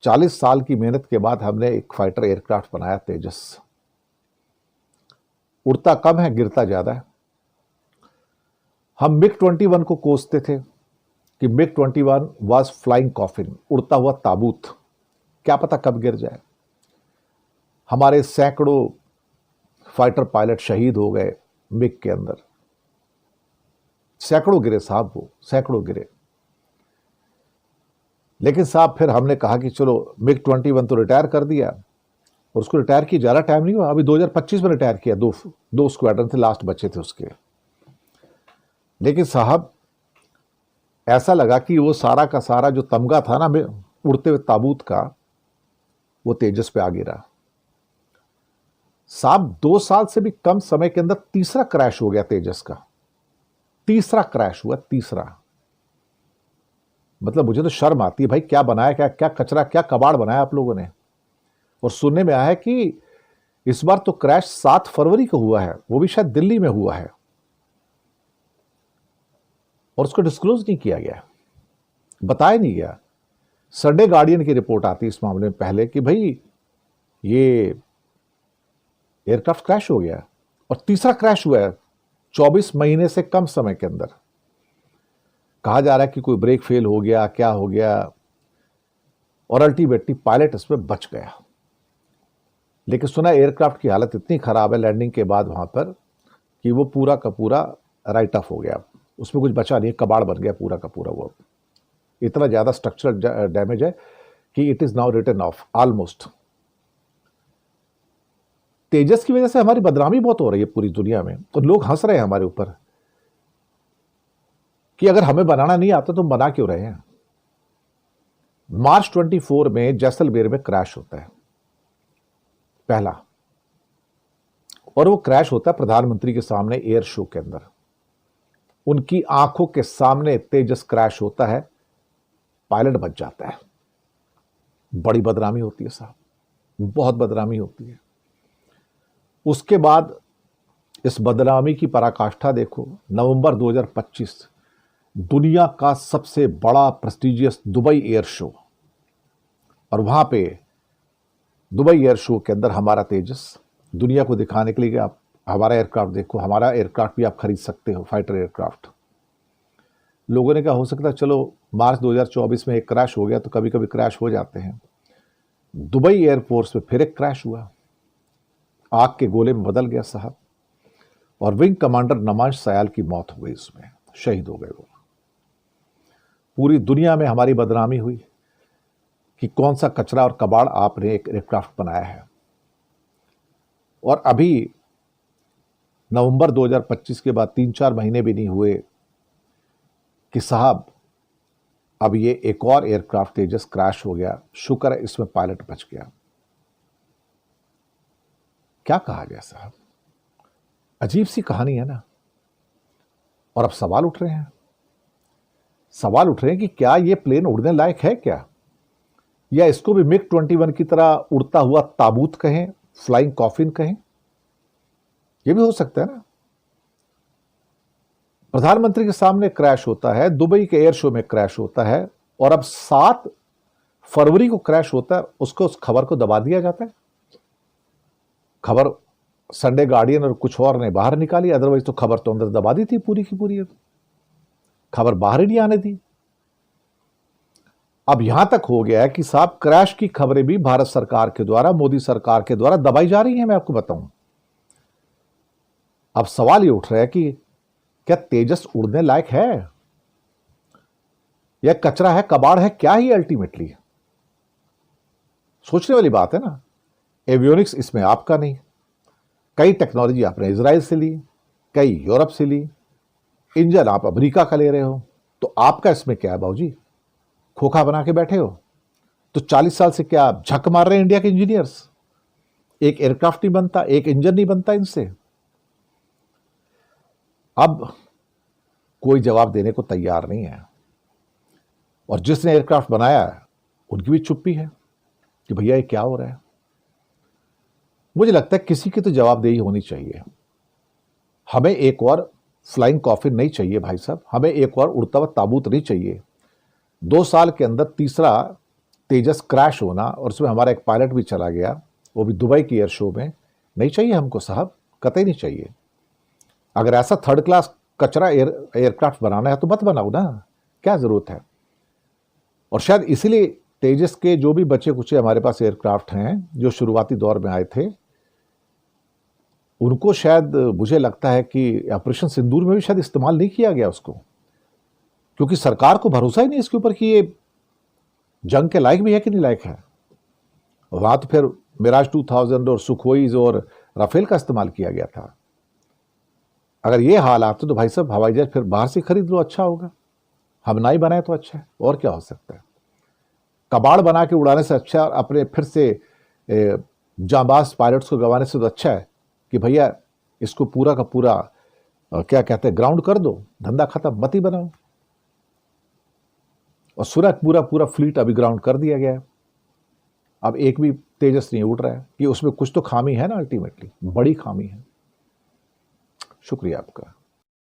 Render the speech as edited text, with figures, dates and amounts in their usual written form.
40 साल की मेहनत के बाद हमने एक फाइटर एयरक्राफ्ट बनाया तेजस। उड़ता कम है, गिरता ज्यादा है। हम मिग 21 को कोसते थे कि मिग 21 वाज फ्लाइंग कॉफिन, उड़ता हुआ ताबूत, क्या पता कब गिर जाए। हमारे सैकड़ों फाइटर पायलट शहीद हो गए मिग के अंदर। सैकड़ों गिरे साहब, वो सैकड़ों गिरे। लेकिन साहब फिर हमने कहा कि चलो मिग 21 तो रिटायर कर दिया, और उसको रिटायर की ज़्यादा टाइम नहीं हुआ, अभी 2025 में रिटायर किया। दो स्क्वाड्रन थे लास्ट बचे थे उसके। लेकिन साहब ऐसा लगा कि वो सारा का सारा जो तमगा था ना उड़ते हुए ताबूत का, वो तेजस पे आ गिरा। साहब 2 साल से भी कम समय के अंदर तीसरा क्रैश हो गया तेजस का। तीसरा क्रैश हुआ, तीसरा। मतलब मुझे तो शर्म आती है भाई, क्या बनाया, क्या क्या कचरा, क्या कबाड़ बनाया आप लोगों ने। और सुनने में आया है कि इस बार तो क्रैश 7 फरवरी को हुआ है, वो भी शायद दिल्ली में हुआ है, और उसको डिस्क्लोज नहीं किया गया, बताया नहीं गया। संडे गार्डियन की रिपोर्ट आती है इस मामले में पहले कि भाई ये एयरक्राफ्ट क्रैश हो गया, और तीसरा क्रैश हुआ है 24 महीने से कम समय के अंदर। कहा जा रहा है कि कोई ब्रेक फेल हो गया, क्या हो गया, और अल्टीमेटली पायलट इसमें बच गया। लेकिन सुना एयरक्राफ्ट की हालत इतनी खराब है लैंडिंग के बाद वहां पर कि वो पूरा का पूरा राइट ऑफ हो गया, उसमें कुछ बचा नहीं, कबाड़ बन गया पूरा का पूरा। वो इतना ज्यादा स्ट्रक्चरल डैमेज है कि it is now written off almost. Tejas की वजह से हमारी बदनामी बहुत हो रही है पूरी दुनिया में, और लोग हंस रहे हैं हमारे ऊपर कि अगर हमें बनाना नहीं आता तो हम बना क्यों रहे हैं। मार्च 24 में जैसलमेर में क्रैश होता है पहला, और वो क्रैश होता है प्रधानमंत्री के सामने एयर शो के अंदर। उनकी आंखों के सामने तेजस क्रैश होता है, पायलट बच जाता है। बड़ी बदनामी होती है साहब, बहुत बदनामी होती है। उसके बाद इस बदनामी की पराकाष्ठा देखो, नवंबर 2025 दुनिया का सबसे बड़ा प्रेस्टिजियस दुबई एयर शो, और वहां पे दुबई एयर शो के अंदर हमारा तेजस दुनिया को दिखाने के लिए कि आप हमारा एयरक्राफ्ट देखो, हमारा एयरक्राफ्ट भी आप खरीद सकते हो, फाइटर एयरक्राफ्ट। लोगों ने कहा हो सकता है चलो मार्च 2024 में एक क्रैश हो गया तो कभी कभी क्रैश हो जाते हैं। दुबई एयरफोर्स में फिर एक क्रैश हुआ, आग के गोले में बदल गया साहब, और विंग कमांडर नमांश सयाल की मौत हो गई, उसमें शहीद हो गए वो। पूरी दुनिया में हमारी बदनामी हुई कि कौन सा कचरा और कबाड़ आपने एक एयरक्राफ्ट बनाया है। और अभी नवंबर 2025 के बाद 3-4 महीने भी नहीं हुए कि साहब अब ये एक और एयरक्राफ्ट तेजस क्रैश हो गया। शुक्र है इसमें पायलट बच गया। क्या कहा गया साहब, अजीब सी कहानी है ना। और अब सवाल उठ रहे हैं, सवाल उठ रहे हैं कि क्या ये प्लेन उड़ने लायक है क्या, या इसको भी मिग 21 की तरह उड़ता हुआ ताबूत कहें, फ्लाइंग कॉफिन कहें, यह भी हो सकता है ना। प्रधानमंत्री के सामने क्रैश होता है, दुबई के एयर शो में क्रैश होता है, और अब 7 फरवरी को क्रैश होता है, उसको उस खबर को दबा दिया जाता है। खबर संडे गार्डियन और कुछ और ने बाहर निकाली, अदरवाइज तो खबर तो अंदर दबा दी थी पूरी की पूरी, खबर बाहर ही नहीं आने दी। अब यहां तक हो गया है कि साहब क्रैश की खबरें भी भारत सरकार के द्वारा, मोदी सरकार के द्वारा दबाई जा रही हैं, मैं आपको बताऊं। अब सवाल ये उठ रहा है कि क्या तेजस उड़ने लायक है, या कचरा है, कबाड़ है, क्या ही अल्टीमेटली। सोचने वाली बात है ना। एवियोनिक्स इसमें आपका नहीं, कई टेक्नोलॉजी आपने इजराइल से ली, कई यूरोप से ली, इंजन आप अमेरिका का ले रहे हो, तो आपका इसमें क्या है बाबूजी, खोखा बना के बैठे हो। तो 40 साल से क्या आप झक मार रहे हैं इंडिया के इंजीनियर्स। एक एयरक्राफ्ट नहीं बनता, एक इंजन नहीं बनता इनसे। अब कोई जवाब देने को तैयार नहीं है, और जिसने एयरक्राफ्ट बनाया है उनकी भी चुप्पी है कि भैया ये क्या हो रहा है। मुझे लगता है किसी की तो जवाबदेही होनी चाहिए। हमें एक और फ्लाइंग कॉफिन नहीं चाहिए भाई साहब, हमें एक और उड़ता हुआ ताबूत नहीं चाहिए। 2 साल के अंदर तीसरा तेजस क्रैश होना और उसमें हमारा एक पायलट भी चला गया, वो भी दुबई की एयर शो में, नहीं चाहिए हमको साहब, कतई नहीं चाहिए। अगर ऐसा थर्ड क्लास कचरा एयरक्राफ्ट बनाना है तो मत बनाओ ना, क्या जरूरत है। और शायद इसीलिए तेजस के जो भी बचे कुचे हमारे पास एयरक्राफ्ट हैं जो शुरुआती दौर में आए थे, उनको शायद मुझे लगता है कि ऑपरेशन सिंदूर में भी शायद इस्तेमाल नहीं किया गया उसको, क्योंकि सरकार को भरोसा ही नहीं इसके ऊपर कि ये जंग के लायक भी है कि नहीं लायक है। वहां तो फिर मिराज 2000 और सुखोईज और राफेल का इस्तेमाल किया गया था। अगर ये हाल आते तो भाई साहब हवाई जहाज फिर बाहर से खरीद लो, अच्छा होगा। हम ना ही बनाए तो अच्छा है, और क्या हो सकता है। कबाड़ बना के उड़ाने से अच्छा और अपने फिर से जांबाज पायलट्स को गंवाने से तो अच्छा है कि भैया इसको पूरा का पूरा क्या कहते हैं, ग्राउंड कर दो, धंधा खत्म, मत ही बनाओ। और सूरज पूरा पूरा फ्लीट अभी ग्राउंड कर दिया गया है। अब एक भी तेजस नहीं उड़ रहा है कि उसमें कुछ तो खामी है ना, अल्टीमेटली बड़ी खामी है। शुक्रिया आपका।